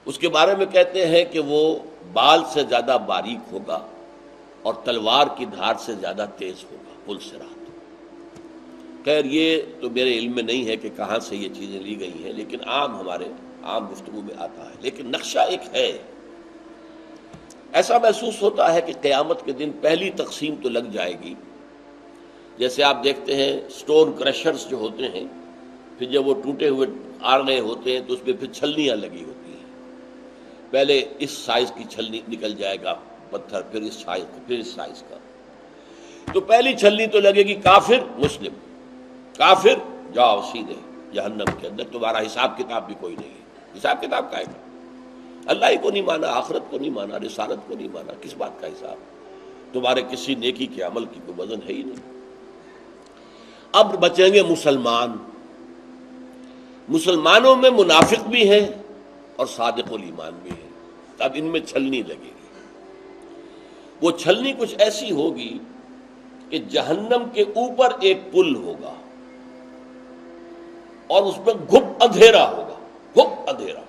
اس کے بارے میں کہتے ہیں کہ وہ بال سے زیادہ باریک ہوگا اور تلوار کی دھار سے زیادہ تیز ہوگا، پل صراط۔ خیر یہ تو میرے علم میں نہیں ہے کہ کہاں سے یہ چیزیں لی گئی ہیں، لیکن ہمارے عام گفتگو میں آتا ہے۔ لیکن نقشہ ایک ہے، ایسا محسوس ہوتا ہے کہ قیامت کے دن پہلی تقسیم تو لگ جائے گی۔ جیسے آپ دیکھتے ہیں سٹون کرشرز جو ہوتے ہیں، پھر جب وہ ٹوٹے ہوئے آ رہے ہوتے ہیں تو اس میں پھر چھلنیاں لگی ہوتی ہیں۔ پہلے اس سائز کی چھلنی نکل جائے گا پتھر، پھر اس سائز کا، پھر اس سائز کا۔ تو پہلی چھلنی تو لگے گی کافر مسلم، کافر جاؤ سیدھے جہنم کے اندر، تمہارا حساب کتاب بھی کوئی نہیں ہے۔ حساب کتاب کا ہے، اللہ ہی کو نہیں مانا، آخرت کو نہیں مانا، رسالت کو نہیں مانا، کس بات کا حساب؟ تمہارے کسی نیکی کے عمل کی کوئی وزن ہے ہی نہیں۔ اب بچیں گے مسلمان۔ مسلمانوں میں منافق بھی ہیں اور صادق الایمان بھی ہیں۔ اب ان میں چھلنی لگے گی۔ وہ چھلنی کچھ ایسی ہوگی کہ جہنم کے اوپر ایک پل ہوگا اور اس میں گھپ اندھیرا ہوگا، گھپ اندھیرا۔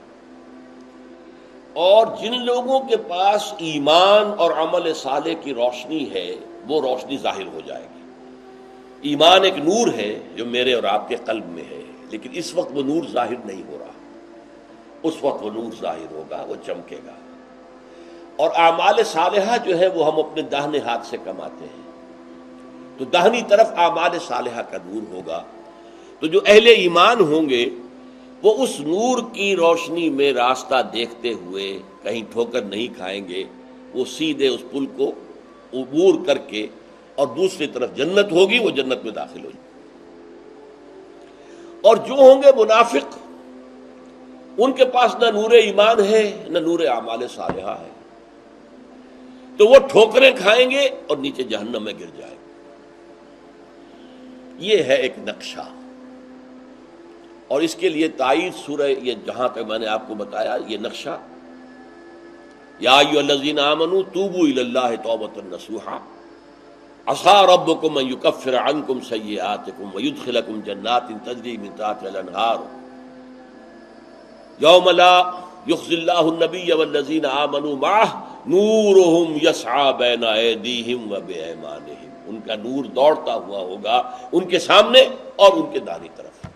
اور جن لوگوں کے پاس ایمان اور عمل صالح کی روشنی ہے وہ روشنی ظاہر ہو جائے گی۔ ایمان ایک نور ہے جو میرے اور آپ کے قلب میں ہے، لیکن اس وقت وہ نور ظاہر نہیں ہو رہا، اس وقت وہ نور ظاہر ہوگا، وہ چمکے گا۔ اور اعمال صالحہ جو ہے وہ ہم اپنے داہنے ہاتھ سے کماتے ہیں، تو داہنی طرف اعمال صالحہ کا نور ہوگا۔ تو جو اہل ایمان ہوں گے وہ اس نور کی روشنی میں راستہ دیکھتے ہوئے کہیں ٹھوکر نہیں کھائیں گے، وہ سیدھے اس پل کو عبور کر کے اور دوسری طرف جنت ہوگی، وہ جنت میں داخل ہو جائیں۔ اور جو ہوں گے منافق، ان کے پاس نہ نور ایمان ہے نہ نور اعمال صالحہ ہے، تو وہ ٹھوکریں کھائیں گے اور نیچے جہنم میں گر جائیں گے۔ یہ ہے ایک نقشہ، اور اس کے لیے تائید سورہ، یہ جہاں تک میں نے آپ کو بتایا یہ نقشہ، یا ایھا الذین آمنوا توبوا الی اللہ توبۃ نصوحا عسیٰ ربکم ان یکفر عنکم سیئاتکم ویدخلکم جنات تجری من تحتہا الانہار یوم لا یخزی اللہ النبی والذین آمنوا معہ نورہم یسعی بین ایدیہم وبایمانہم۔ ان کا نور دوڑتا ہوا ہوگا ان کے سامنے اور ان کے داہنی طرف۔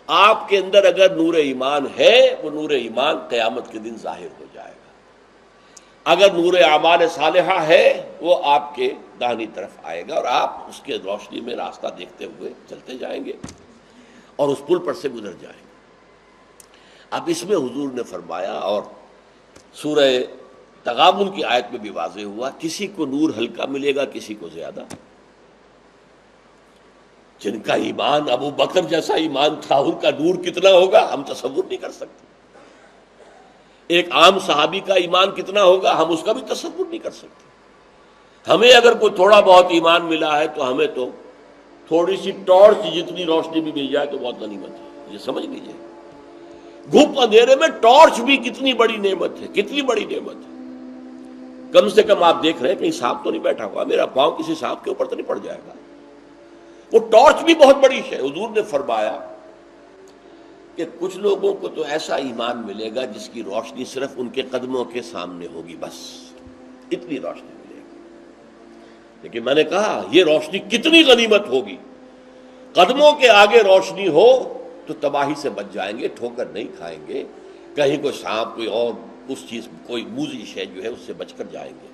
آپ کے اندر اگر نور ایمان ہے، وہ نور ایمان قیامت کے دن ظاہر ہو جائے گا۔ اگر نور اعمال صالحہ ہے وہ آپ کے داہنی طرف آئے گا اور آپ اس کے روشنی میں راستہ دیکھتے ہوئے چلتے جائیں گے اور اس پل پر سے گزر جائیں گے۔ اب اس میں حضور نے فرمایا، اور سورہ تغابن کی آیت میں بھی واضح ہوا، کسی کو نور ہلکا ملے گا، کسی کو زیادہ۔ جن کا ایمان ابو بکر جیسا ایمان تھا ان کا نور کتنا ہوگا ہم تصور نہیں کر سکتے۔ ایک عام صحابی کا ایمان کتنا ہوگا ہم اس کا بھی تصور نہیں کر سکتے۔ ہمیں اگر کوئی تھوڑا بہت ایمان ملا ہے تو ہمیں تو تھوڑی سی ٹارچ جتنی روشنی بھی مل جائے تو بہت غنیمت ہے، یہ سمجھ لیجیے۔ گھپ اندھیرے میں ٹارچ بھی کتنی بڑی نعمت ہے، کتنی بڑی نعمت ہے۔ کم سے کم آپ دیکھ رہے ہیں کہیں سانپ تو نہیں بیٹھا ہوا، میرا پاؤں کسی سانپ کے اوپر تو نہیں پڑ جائے گا۔ وہ ٹارچ بھی بہت بڑی ہے۔ حضور نے فرمایا کہ کچھ لوگوں کو تو ایسا ایمان ملے گا جس کی روشنی صرف ان کے قدموں کے سامنے ہوگی، بس اتنی روشنی ملے گی۔ لیکن میں نے کہا یہ روشنی کتنی غنیمت ہوگی۔ قدموں کے آگے روشنی ہو تو تباہی سے بچ جائیں گے، ٹھوکر نہیں کھائیں گے، کہیں کوئی سانپ کوئی اور اس چیز کوئی موذی شے جو ہے اس سے بچ کر جائیں گے۔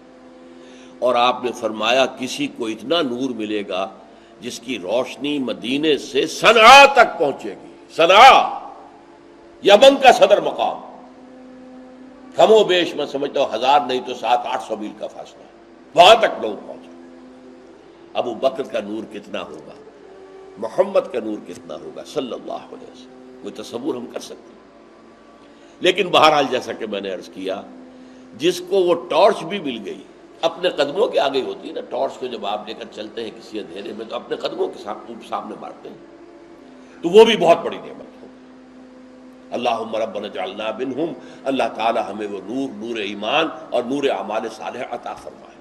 اور آپ نے فرمایا کسی کو اتنا نور ملے گا جس کی روشنی مدینے سے صنعاء تک پہنچے گی۔ صنعاء یمن کا صدر مقام، کم و بیش میں سمجھتا ہوں 1000 نہیں تو 700-800 میل کا فاصلہ ہے، وہاں تک لوگ پہنچے۔ ابو بکر کا نور کتنا ہوگا، محمد کا نور کتنا ہوگا صلی اللہ علیہ وسلم، کوئی تصور ہم کر سکتے ہیں؟ لیکن بہرحال جیسا کہ میں نے عرض کیا، جس کو وہ ٹارچ بھی مل گئی، اپنے قدموں کے آگے ہوتی ہے نا ٹارچ کو، جب آپ لے کر چلتے ہیں کسی اندھیرے میں تو اپنے قدموں کے سامنے مارتے ہیں، تو وہ بھی بہت بڑی نعمت ہوگی۔ اللہم ربنا اجعلنا منہم، اللہ تعالی ہمیں وہ نور، نور ایمان اور نور اعمال صالحہ عطا فرمائے۔